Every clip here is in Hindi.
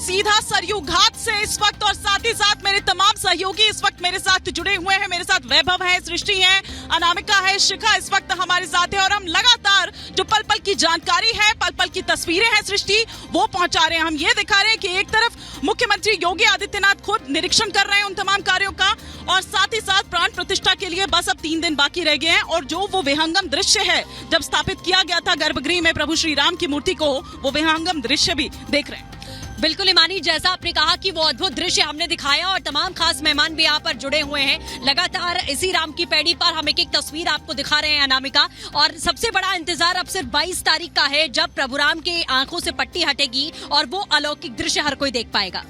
सीधा सरयू घाट से इस वक्त, और साथ ही साथ मेरे तमाम सहयोगी इस वक्त मेरे साथ जुड़े हुए हैं। मेरे साथ वैभव है, सृष्टि है, अनामिका है, शिखा इस वक्त हमारे साथ है, और हम लगातार जो पल पल की जानकारी है, पल पल की तस्वीरें हैं सृष्टि, वो पहुंचा रहे हैं। हम ये दिखा रहे हैं कि एक तरफ मुख्यमंत्री योगी आदित्यनाथ खुद निरीक्षण कर रहे हैं उन तमाम कार्यों का, और साथ ही साथ प्राण प्रतिष्ठा के लिए बस अब 3 दिन बाकी रह गए हैं। और जो वो विहंगम दृश्य है जब स्थापित किया गया था गर्भगृह में प्रभु श्री राम की मूर्ति को, वो विहंगम दृश्य भी देख रहे हैं। बिल्कुल इमानी, जैसा आपने कहा कि वो अद्भुत दृश्य हमने दिखाया और तमाम खास मेहमान भी यहाँ पर जुड़े हुए हैं। लगातार इसी राम की पैड़ी पर हम एक एक तस्वीर आपको दिखा रहे हैं अनामिका, और सबसे बड़ा इंतजार अब सिर्फ 22 तारीख का है जब प्रभु राम के आंखों से पट्टी हटेगी और वो अलौकिक दृश्य हर कोई देख पाएगा।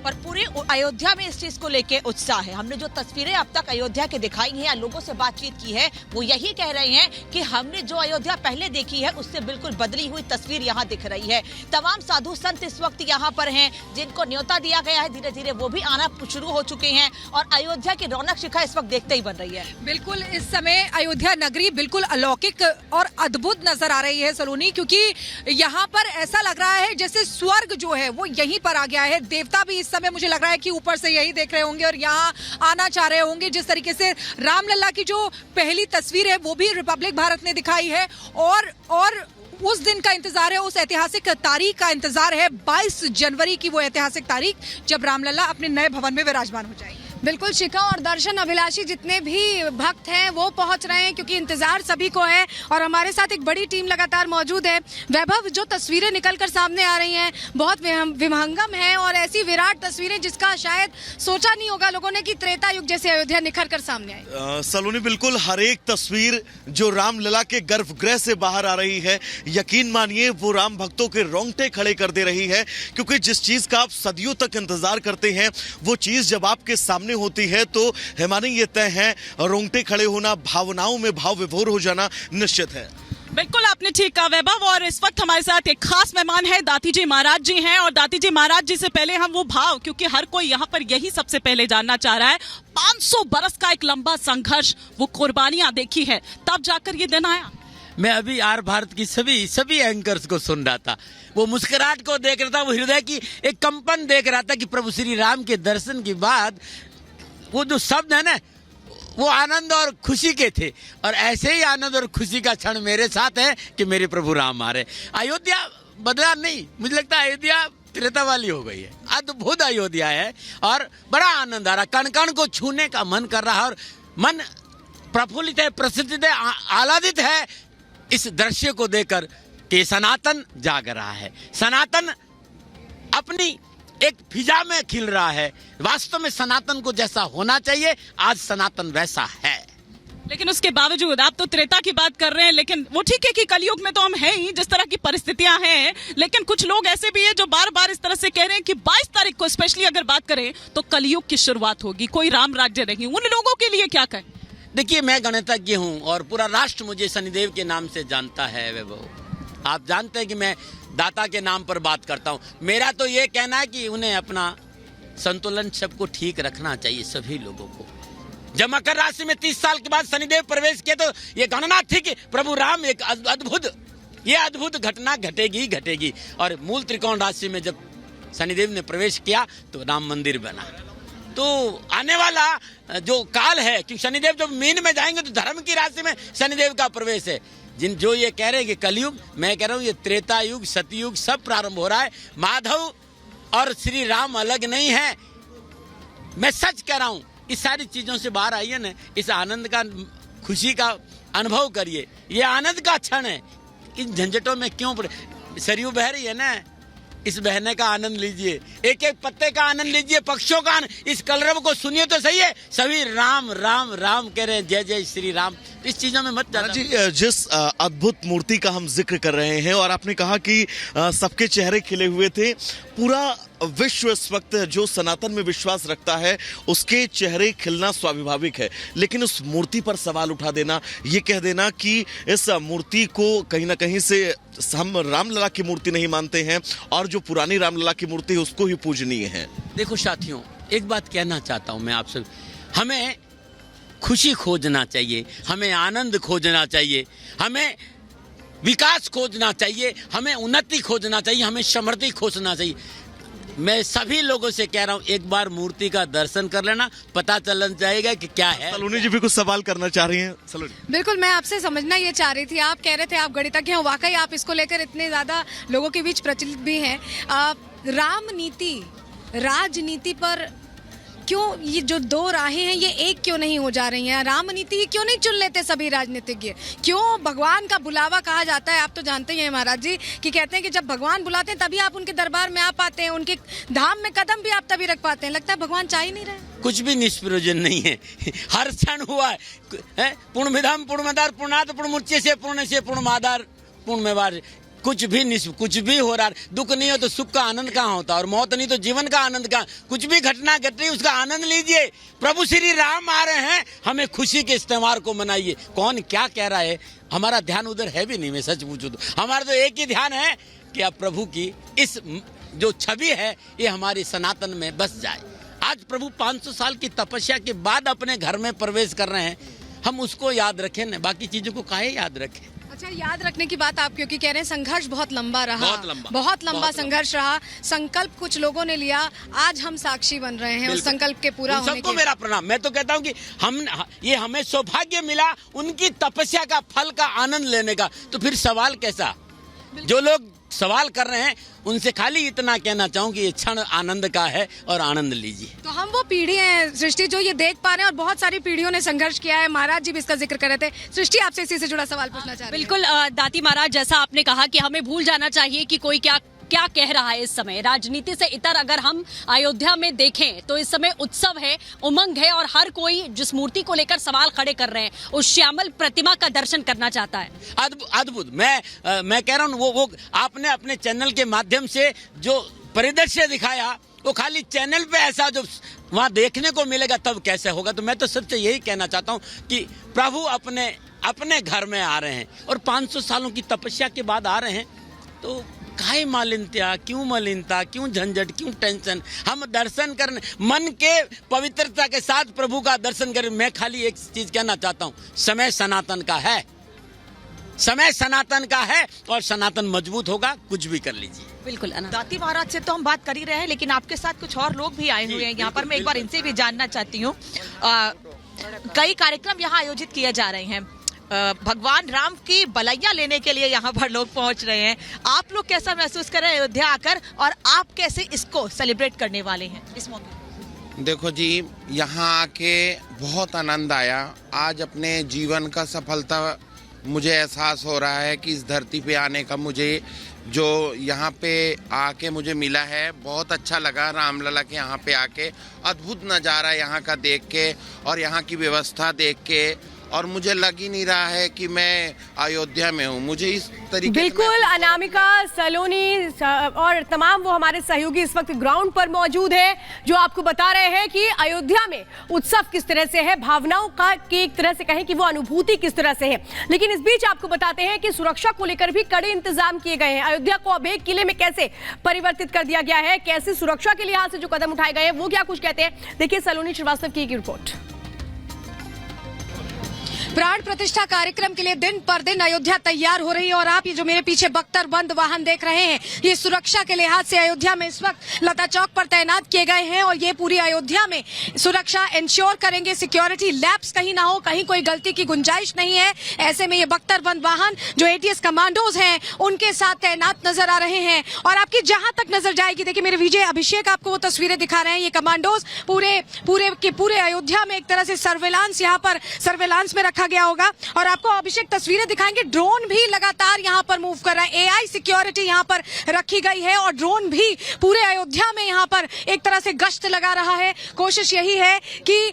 और पूरे अयोध्या में इस चीज को लेके उत्साह है। हमने जो तस्वीरें अब तक अयोध्या के दिखाई हैं या लोगों से बातचीत की है, वो यही कह रहे हैं कि हमने जो अयोध्या पहले देखी है उससे बिल्कुल बदली हुई तस्वीर यहाँ दिख रही है। तमाम साधु संत इस वक्त यहाँ पर हैं, जिनको न्योता दिया गया है, धीरे धीरे वो भी आना शुरू हो चुके हैं, और अयोध्या की रौनक शिखा इस वक्त देखते ही बन रही है। बिल्कुल इस समय अयोध्या नगरी बिल्कुल अलौकिक और अद्भुत नजर आ रही है सलोनी, क्योंकि यहाँ पर ऐसा लग रहा है जैसे स्वर्ग जो है वो यहीं पर आ गया है। देवता भी इस समय मुझे लग रहा है कि ऊपर से यही देख रहे होंगे और यहाँ आना चाह रहे होंगे। जिस तरीके से रामलला की जो पहली तस्वीर है वो भी रिपब्लिक भारत ने दिखाई है, और उस दिन का इंतजार है, उस ऐतिहासिक तारीख का इंतजार है, 22 जनवरी की वो ऐतिहासिक तारीख जब रामलला अपने नए भवन में विराजमान हो जाएंगे। बिल्कुल शिखा, और दर्शन अभिलाषी जितने भी भक्त हैं वो पहुंच रहे हैं, क्योंकि इंतजार सभी को है, और हमारे साथ एक बड़ी टीम लगातार मौजूद है। वैभव, जो तस्वीरें निकलकर सामने आ रही हैं बहुत विहंगम है, और ऐसी विराट तस्वीरें जिसका शायद सोचा नहीं होगा लोगों ने कि त्रेता युग जैसे अयोध्या निखर कर सामने आई। सलोनी, बिल्कुल हर एक तस्वीर जो रामलला के गर्भगृह से बाहर आ रही है, यकीन मानिए वो राम भक्तों के रोंगटे खड़े कर दे रही है, क्योंकि जिस चीज का आप सदियों तक इंतजार करते हैं वो चीज जब आपके सामने होती है तो हमारे ये तय है, रोंगटे खड़े होना, भावनाओं में भाव विभोर हो जाना निश्चित है। बिल्कुल आपने ठीक कहा वैभव, और इस वक्त हमारे साथ एक खास मेहमान है, दाती जी महाराज जी हैं। और दाती जी महाराज जी से पहले हम वो भाव, क्योंकि हर कोई यहाँ पर यही सबसे पहले जानना चाह रहा है, 500 बरस का एक लंबा संघर्ष, वो कुर्बानियां देखी है, तब जाकर ये दिन आया। मैं अभी आर भारत की सभी एंकर्स को सुन रहा था, वो मुस्कुराहट को देख रहा था, वो हृदय की एक कंपन देख रहा था कि प्रभु श्री राम के दर्शन के बाद वो जो शब्द है ना, वो आनंद और खुशी के थे। और ऐसे ही आनंद और खुशी का क्षण मेरे साथ है कि मेरे प्रभु राम आ रहे। अयोध्या बदला नहीं, मुझे लगता है अयोध्या त्रेता वाली हो गई है, अद्भुत अयोध्या है, और बड़ा आनंद आ रहा, कण कण को छूने का मन कर रहा है, और मन प्रफुल्लित है, प्रसन्नित है, आह्लादित है इस दृश्य को देखकर कि सनातन जाग रहा है, सनातन अपनी एक फिजा में खिल रहा है। वास्तव में सनातन को जैसा होना चाहिए आज सनातन वैसा है। लेकिन उसके बावजूद आप तो त्रेता की बात कर रहे हैं, लेकिन वो ठीक है कि कलयुग में तो हम हैं ही, जिस तरह की परिस्थितियां हैं, लेकिन कुछ लोग ऐसे भी हैं जो बार बार इस तरह से कह रहे हैं कि 22 तारीख को स्पेशली अगर बात करें तो कलयुग की शुरुआत होगी, कोई राम राज्य नहीं। उन लोगों के लिए क्या कहें? देखिए, मैं गणितज्ञ हूँ और पूरा राष्ट्र मुझे शनिदेव के नाम से जानता है। वैभव, आप जानते हैं कि मैं दाता के नाम पर बात करता हूँ। मेरा तो ये कहना है कि उन्हें अपना संतुलन सबको ठीक रखना चाहिए, सभी लोगों को। जब मकर राशि में 30 साल के बाद शनिदेव प्रवेश किए तो ये गणना थी कि प्रभु राम एक अद्भुत घटना घटेगी। और मूल त्रिकोण राशि में जब शनिदेव ने प्रवेश किया तो राम मंदिर बना। तो आने वाला जो काल है, क्योंकि शनिदेव जब मीन में जाएंगे तो धर्म की राशि में शनिदेव का प्रवेश है। जो ये कह रहे हैं कि कलयुग, मैं कह रहा हूँ ये त्रेता युग, सतयुग सब प्रारंभ हो रहा है। माधव और श्री राम अलग नहीं है, मैं सच कह रहा हूँ। इस सारी चीजों से बाहर आइए ना, इस आनंद का, खुशी का अनुभव करिए। ये आनंद का क्षण है, इन झंझटों में क्यों पड़े। सरयू बह रही है ना, इस बहने का आनंद लीजिए, एक एक पत्ते का आनंद लीजिए, पक्षियों का आनंद, इस कलरव को सुनिए तो सही है। सभी राम राम राम कह रहे हैं, जय जय श्री राम। इस चीजों में मत जाना। जी, जिस अद्भुत मूर्ति का हम जिक्र कर रहे हैं, और आपने कहा कि सबके चेहरे खिले हुए थे, पूरा विश्व इस वक्त जो सनातन में विश्वास रखता है उसके चेहरे खिलना स्वाभाविक है, लेकिन उस मूर्ति पर सवाल उठा देना, ये कह देना कि इस मूर्ति को कहीं ना कहीं से हम रामलला की मूर्ति नहीं मानते हैं और जो पुरानी रामलला की मूर्ति है उसको ही पूजनीय है। देखो साथियों, एक बात कहना चाहता हूं मैं आपसे, हमें खुशी खोजना चाहिए, हमें आनंद खोजना चाहिए, हमें विकास खोजना चाहिए, हमें उन्नति खोजना चाहिए, हमें समृद्धि खोजना चाहिए। मैं सभी लोगों से कह रहा हूँ, एक बार मूर्ति का दर्शन कर लेना, पता चलना चाहिएगा कि क्या है। सलोनी जी भी कुछ सवाल करना चाह रही हैं। सलोनी, बिल्कुल, मैं आपसे समझना ये चाह रही थी। आप कह रहे थे आप गणितज्ञ हैं, वाकई आप इसको लेकर इतने ज्यादा लोगों के बीच प्रचलित भी हैं। रामनीति राजनीति पर क्यों ये जो दो राहें हैं ये एक क्यों नहीं हो जा रही हैं? रामनीति ही क्यों नहीं चुन लेते सभी राजनीतिज्ञ? क्यों भगवान का बुलावा कहा जाता है? आप तो जानते ही हैं महाराज जी कि कहते हैं कि जब भगवान बुलाते हैं तभी आप उनके दरबार में आ पाते हैं, उनके धाम में कदम भी आप तभी रख पाते हैं। लगता है भगवान चाह ही नहीं रहे। कुछ भी निष्प्रयोजन नहीं है। हर क्षण हुआ है पूर्ण विधाम पूर्णमदार पूर्णात पूर्णमुच्य से पूर्णमादार पूर्णमेवार। कुछ भी हो रहा है। दुख नहीं हो तो सुख का आनंद कहाँ होता, और मौत नहीं तो जीवन का आनंद कहाँ? कुछ भी घटना घट रही उसका आनंद लीजिए। प्रभु श्री राम आ रहे हैं, हमें खुशी के इस त्योहार को मनाइए। कौन क्या कह रहा है, हमारा ध्यान उधर है भी नहीं। मैं सच पूछूं तो हमारा तो एक ही ध्यान है कि अब प्रभु की इस जो छवि है ये हमारी सनातन में बस जाए। आज प्रभु 500 साल की तपस्या के बाद अपने घर में प्रवेश कर रहे हैं, हम उसको याद रखें ना, बाकी चीजों को काहे याद रखें। अच्छा, याद रखने की बात आप क्योंकि कह रहे हैं संघर्ष बहुत लंबा रहा, बहुत लंबा संघर्ष रहा। संकल्प कुछ लोगों ने लिया, आज हम साक्षी बन रहे हैं उस संकल्प के पूरा होने सबको मेरा प्रणाम। मैं तो कहता हूँ कि हमें सौभाग्य मिला उनकी तपस्या का फल का आनंद लेने का। तो फिर सवाल कैसा? जो लोग सवाल कर रहे हैं उनसे खाली इतना कहना चाहूँ कि ये क्षण आनंद का है और आनंद लीजिए। तो हम वो पीढ़ी हैं सृष्टि जो ये देख पा रहे हैं, और बहुत सारी पीढ़ियों ने संघर्ष किया है। महाराज जी भी इसका जिक्र कर रहे थे। सृष्टि, आपसे इसी से जुड़ा सवाल पूछना चाह रही हूं। बिल्कुल दाती महाराज, जैसा आपने कहा कि हमें भूल जाना चाहिए कि कोई क्या कह रहा है। इस समय राजनीति से इतर अगर हम अयोध्या में देखें तो इस समय उत्सव है, उमंग है, और हर कोई जिस मूर्ति को लेकर सवाल खड़े कर रहे हैं उस श्यामल प्रतिमा का दर्शन करना चाहता है। अद्भुत। मैं कह रहा हूँ वो आपने अपने चैनल के माध्यम से जो परिदृश्य दिखाया, वो खाली चैनल पे ऐसा जो वहाँ देखने को मिलेगा तब कैसे होगा। तो मैं तो सबसे यही कहना चाहता हूँ कि प्रभु अपने घर में आ रहे हैं और 500 सालों की तपस्या के बाद आ रहे हैं, तो काहे मालिन्यता, क्यों मलिनता, क्यों झंझट, क्यों टेंशन? हम दर्शन करने मन के पवित्रता के साथ प्रभु का दर्शन करें। मैं खाली एक चीज कहना चाहता हूँ, समय सनातन का है, समय सनातन का है और सनातन मजबूत होगा। कुछ भी कर लीजिए। बिल्कुल। दाती महाराज से तो हम बात कर ही रहे हैं, लेकिन आपके साथ कुछ और लोग भी आए हुए हैं यहाँ पर। मैं एक बार इनसे भी जानना चाहती हूँ। कई कार्यक्रम यहाँ आयोजित किए जा रहे हैं, भगवान राम की बलैया लेने के लिए यहाँ पर लोग पहुँच रहे हैं। आप लोग कैसा महसूस कर रहे हैं अयोध्या आकर, और आप कैसे इसको सेलिब्रेट करने वाले हैं इस मौके? देखो जी, यहाँ आके बहुत आनंद आया। आज अपने जीवन का सफलता मुझे एहसास हो रहा है कि इस धरती पे आने का मुझे जो यहाँ पे आके मुझे मिला है, बहुत अच्छा लगा। रामलला के यहाँ पे आके अद्भुत नज़ारा यहाँ का देख के और यहाँ की व्यवस्था देख के, और मुझे लग ही नहीं रहा है कि मैं अयोध्या में हूँ। मुझे इस तरीके बिल्कुल अनामिका, सलोनी और तमाम वो हमारे सहयोगी इस वक्त ग्राउंड पर मौजूद हैं, जो आपको बता रहे हैं कि अयोध्या में उत्सव किस तरह से है, भावनाओं का की एक तरह से कहें कि वो अनुभूति किस तरह से है। लेकिन इस बीच आपको बताते हैं कि सुरक्षा को लेकर भी कड़े इंतजाम किए गए हैं। अयोध्या को अब एक किले में कैसे परिवर्तित कर दिया गया है, कैसे सुरक्षा के लिहाज से जो कदम उठाए गए हैं, वो क्या कुछ कहते हैं, देखिए सलोनी श्रीवास्तव की एक रिपोर्ट। प्राण प्रतिष्ठा कार्यक्रम के लिए दिन पर दिन अयोध्या तैयार हो रही है, और आप ये जो मेरे पीछे बख्तर बंद वाहन देख रहे हैं, ये सुरक्षा के लिहाज से अयोध्या में इस वक्त लता चौक पर तैनात किए गए हैं, और ये पूरी अयोध्या में सुरक्षा इंश्योर करेंगे। सिक्योरिटी लैप्स कहीं ना हो, कहीं कोई गलती की गुंजाइश नहीं है। ऐसे में ये बख्तर बंद वाहन जो एटीएस कमांडोज हैं उनके साथ तैनात नजर आ रहे हैं। और आपकी जहां तक नजर जाएगी, देखिए मेरे विजय अभिषेक आपको वो तस्वीरें दिखा रहे हैं। ये कमांडोज पूरे अयोध्या में एक तरह से सर्वेलांस यहाँ पर सर्वेलांस में रखा गया होगा। और आपको अभिषेक तस्वीरें दिखाएंगे, ड्रोन भी लगातार यहां पर मूव कर रहा है। एआई सिक्योरिटी यहां पर रखी गई है, और ड्रोन भी पूरे अयोध्या में यहां पर एक तरह से गश्त लगा रहा है। कोशिश यही है कि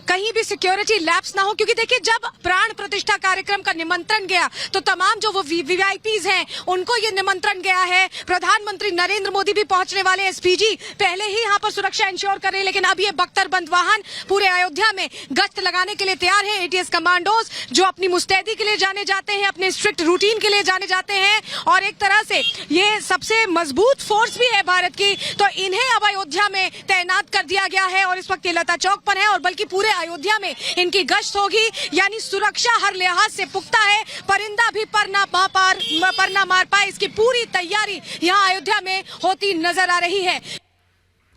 कहीं भी सिक्योरिटी लैप्स ना हो, क्योंकि देखिए जब प्राण प्रतिष्ठा कार्यक्रम का निमंत्रण गया तो तमाम जो वो वीआईपीज हैं उनको ये निमंत्रण गया है। प्रधानमंत्री नरेंद्र मोदी भी पहुंचने वाले, एसपीजी पहले ही यहाँ पर सुरक्षा इंश्योर कर रहे हैं, लेकिन अब ये बख्तरबंद वाहन पूरे अयोध्या में गश्त लगाने के लिए तैयार है। एटीएस कमांडोज जो अपनी मुस्तैदी के लिए जाने जाते हैं, अपने स्ट्रिक्ट रूटीन के लिए जाने जाते हैं, और एक तरह से ये सबसे मजबूत फोर्स भी है भारत की, तो इन्हें अब अयोध्या में तैनात कर दिया गया है। और इस वक्त ये लता चौक पर है, और बल्कि पूरे अयोध्या में इनकी गश्त होगी, यानी सुरक्षा हर लिहाज से पुख्ता है। परिंदा भी पर ना मार पाए, इसकी पूरी तैयारी यहाँ अयोध्या में होती नजर आ रही है।